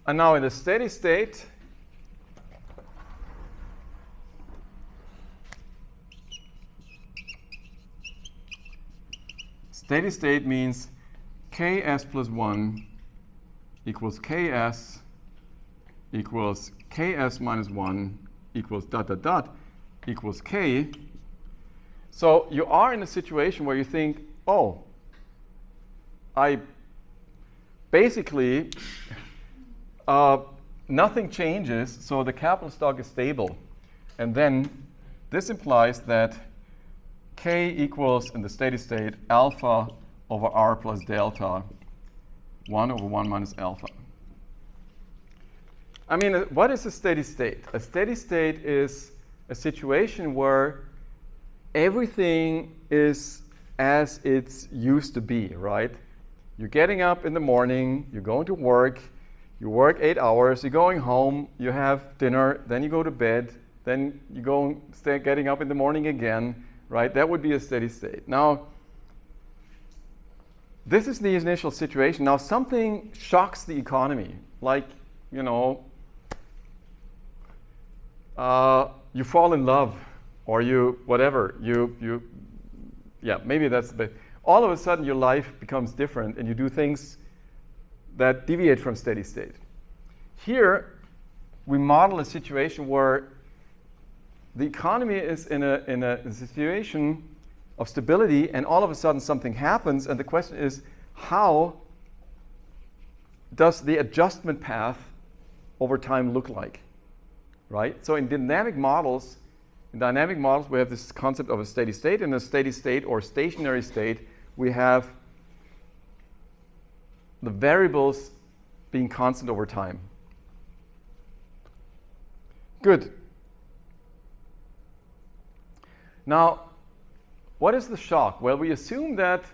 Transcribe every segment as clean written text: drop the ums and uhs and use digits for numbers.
And now in the steady state, steady state means Ks plus 1 equals Ks equals Ks minus 1 equals dot dot dot equals K. So you are in a situation where you think, oh, I basically, nothing changes, so the capital stock is stable. And then this implies that K equals, in the steady state, alpha over R plus delta, 1 over 1 minus alpha. I mean, what is a steady state? A steady state is a situation where everything is as it's used to be, right? You're getting up in the morning, you're going to work, you work 8 hours, you're going home, you have dinner, then you go to bed, then you go and start getting up in the morning again, right? That would be a steady state. Now, this is the initial situation. Now, something shocks the economy, like, you know, you fall in love, or you, whatever, yeah, maybe that's the bit. All of a sudden, your life becomes different, and you do things that deviate from steady state. Here, we model a situation where the economy is in a situation of stability, and all of a sudden something happens, and the question is, how does the adjustment path over time look like, right? So in dynamic models, we have this concept of a steady state. In a steady state or stationary state, we have the variables being constant over time. Good. Now, what is the shock? Well, we assume that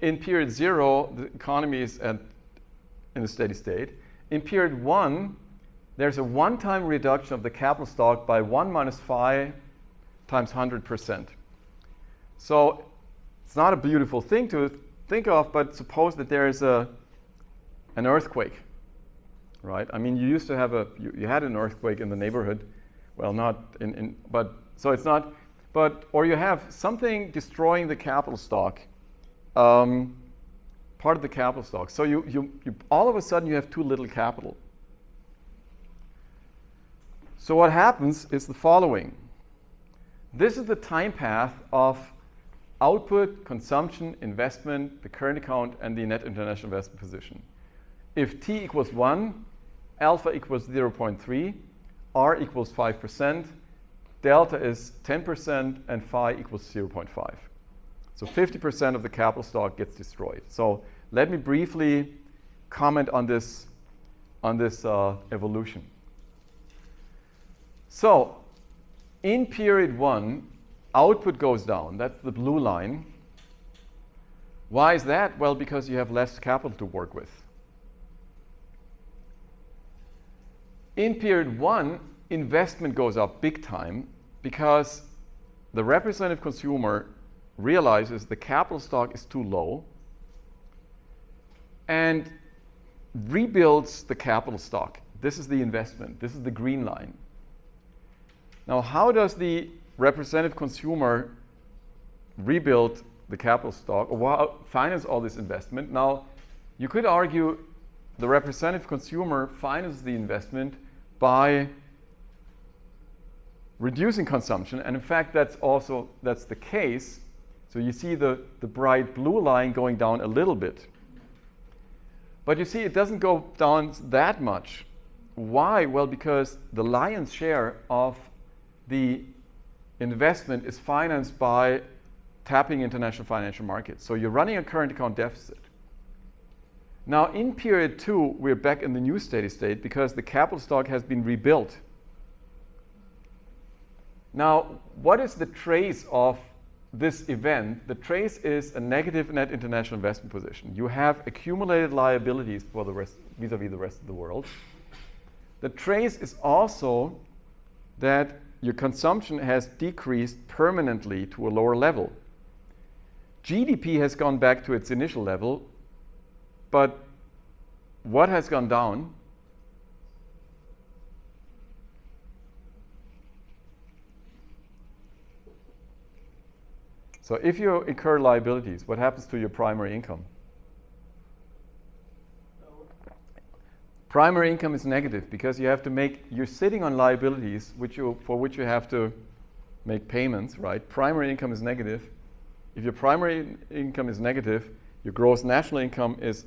in period 0, the economy is in a steady state. In period 1, there's a one-time reduction of the capital stock by 1 minus phi times 100%. So it's not a beautiful thing to think of, but suppose that there is an earthquake, right? I mean, you used to have you had an earthquake in the neighborhood. Well, not but so it's not, but, or you have something destroying the capital stock, part of the capital stock. So you all of a sudden you have too little capital. So what happens is the following. This is the time path of output, consumption, investment, the current account, and the net international investment position. If t equals 1, alpha equals 0.3, r equals 5%, delta is 10%, and phi equals 0.5. So 50% of the capital stock gets destroyed. So let me briefly comment on this evolution. So in period 1, output goes down. That's the blue line. Why is that? Well, because you have less capital to work with. In period 1, investment goes up big time because the representative consumer realizes the capital stock is too low and rebuilds the capital stock. This is the investment. This is the green line. Now, how does the representative consumer rebuild the capital stock or finance all this investment? Now, you could argue the representative consumer finances the investment by reducing consumption, and in fact that's the case. So you see the bright blue line going down a little bit. But you see it doesn't go down that much. Why? Well, because the lion's share of the investment is financed by tapping international financial markets. So you're running a current account deficit. Now in period 2, we're back in the new steady state because the capital stock has been rebuilt. Now, what is the trace of this event? The trace is a negative net international investment position. You have accumulated liabilities for the rest, vis-a-vis the rest of the world. The trace is also that your consumption has decreased permanently to a lower level. GDP has gone back to its initial level, but what has gone down? So if you incur liabilities, what happens to your primary income? Primary income is negative because you have to make, you're sitting on liabilities for which you have to make payments, right? Primary income is negative. If your primary income is negative, your gross national income is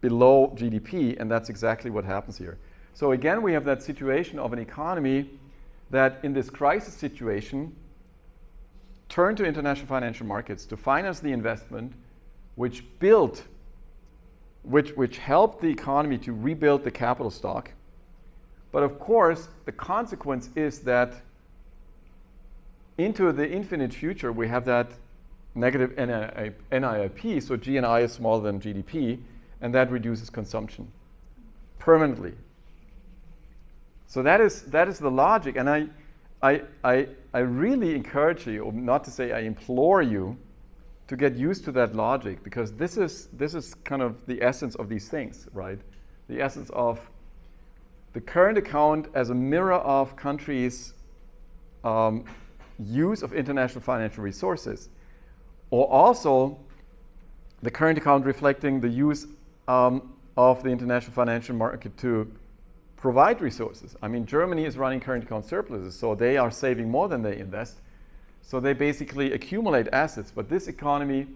below GDP, and that's exactly what happens here. So again, we have that situation of an economy that in this crisis situation turned to international financial markets to finance the investment, which helped the economy to rebuild the capital stock. But of course, the consequence is that into the infinite future, we have that negative NIIP, so GNI is smaller than GDP, and that reduces consumption permanently. So that is the logic, and I really encourage you, or not to say I implore you, to get used to that logic, because this is kind of the essence of these things, right? The essence of the current account as a mirror of countries' use of international financial resources, or also the current account reflecting the use of the international financial market to provide resources. I mean, Germany is running current account surpluses, so they are saving more than they invest. So they basically accumulate assets, but this economy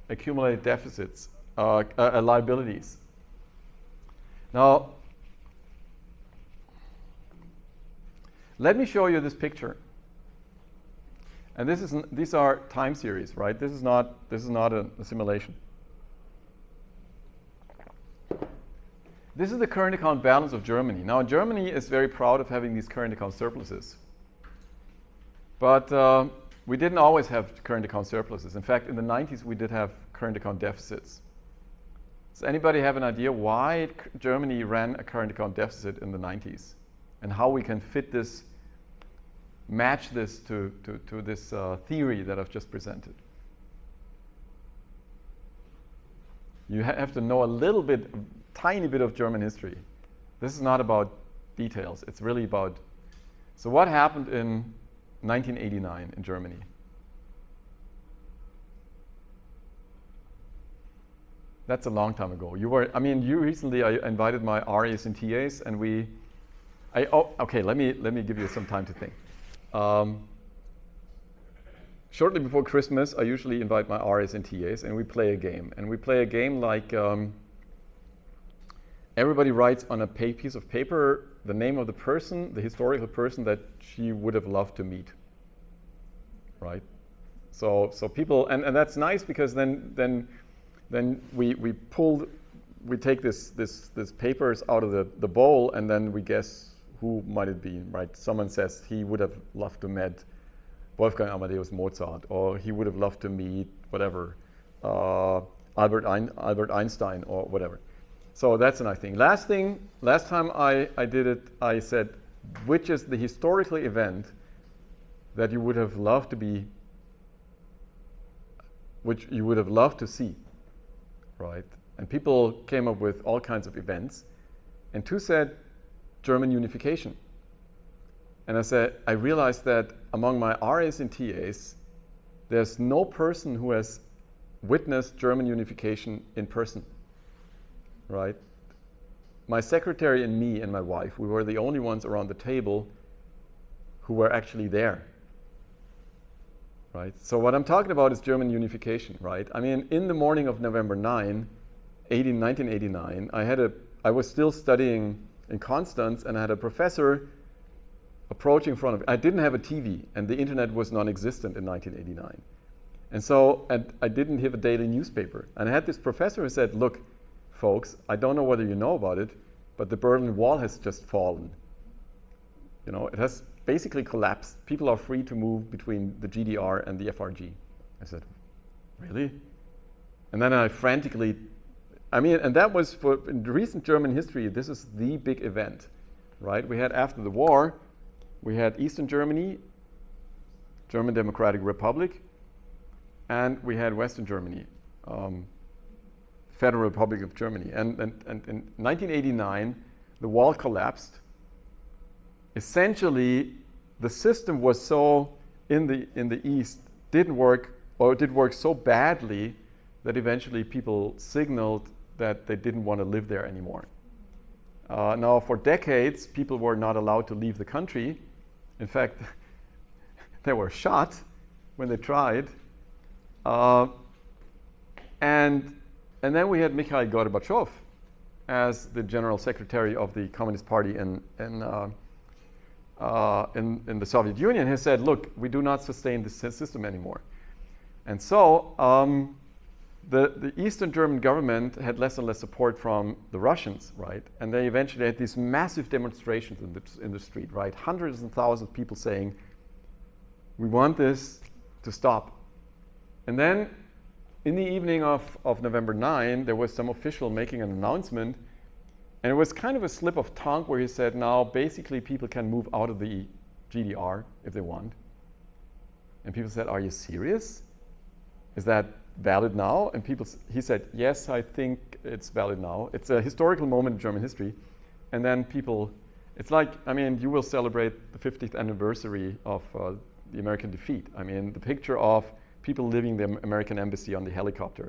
accumulated deficits, liabilities. Now, let me show you this picture. And these are time series, right? This is not a simulation. This is the current account balance of Germany. Now, Germany is very proud of having these current account surpluses. But we didn't always have current account surpluses. In fact, in the 90s, we did have current account deficits. Does anybody have an idea why Germany ran a current account deficit in the 90s? And how we can match this to this theory that I've just presented? You have to know a little bit, tiny bit of German history. This is not about details. It's really about, so what happened in 1989 in Germany? That's a long time ago. You recently, I invited my RAs and TAs, and okay, let me give you some time to think. Shortly before Christmas, I usually invite my RAs and TAs, and we play a game. And we play a game like everybody writes on a piece of paper the name of the person, the historical person that she would have loved to meet, right? So people, and that's nice because then we take this papers out of the bowl, and then we guess who might it be, right? Someone says he would have loved to meet Wolfgang Amadeus Mozart, or he would have loved to meet whatever, Albert Einstein, or whatever. So that's a nice thing. Last time I did it, I said, which is the historical event that you would have loved to be, which you would have loved to see, right? And people came up with all kinds of events, and two said German unification. And I realized that among my RAs and TAs, there's no person who has witnessed German unification in person, right? My secretary and me and my wife, we were the only ones around the table who were actually there, right? So what I'm talking about is German unification, right? I mean, in the morning of November 9, 1989, I was still studying in Constance, and I had a professor approaching in front of me. I didn't have a TV, and the internet was non-existent in 1989. And so I didn't have a daily newspaper. And I had this professor who said, look, folks, I don't know whether you know about it, but the Berlin Wall has just fallen. You know, it has basically collapsed. People are free to move between the GDR and the FRG. I said, really? And then I frantically, and that was in recent German history, this is the big event, right? We had, after the war, we had Eastern Germany, German Democratic Republic, and we had Western Germany, Federal Republic of Germany. And in 1989, the wall collapsed. Essentially, the system was so in the East didn't work or it did work so badly that eventually people signaled that they didn't want to live there anymore. Now, for decades, people were not allowed to leave the country. In fact, they were shot when they tried. And then we had Mikhail Gorbachev as the general secretary of the Communist Party in the Soviet Union. He said, look, we do not sustain this system anymore. And so the Eastern German government had less and less support from the Russians, right? And they eventually had these massive demonstrations in the street, right? Hundreds and thousands of people saying, we want this to stop. And then in the evening of November 9, there was some official making an announcement, and it was kind of a slip of tongue where he said, now basically people can move out of the GDR if they want. And people said, are you serious? Is that valid now? And he said, yes, I think it's valid now. It's a historical moment in German history. And then people, it's like, I mean, you will celebrate the 50th anniversary of the American defeat. I mean, the picture of people leaving the American embassy on the helicopter.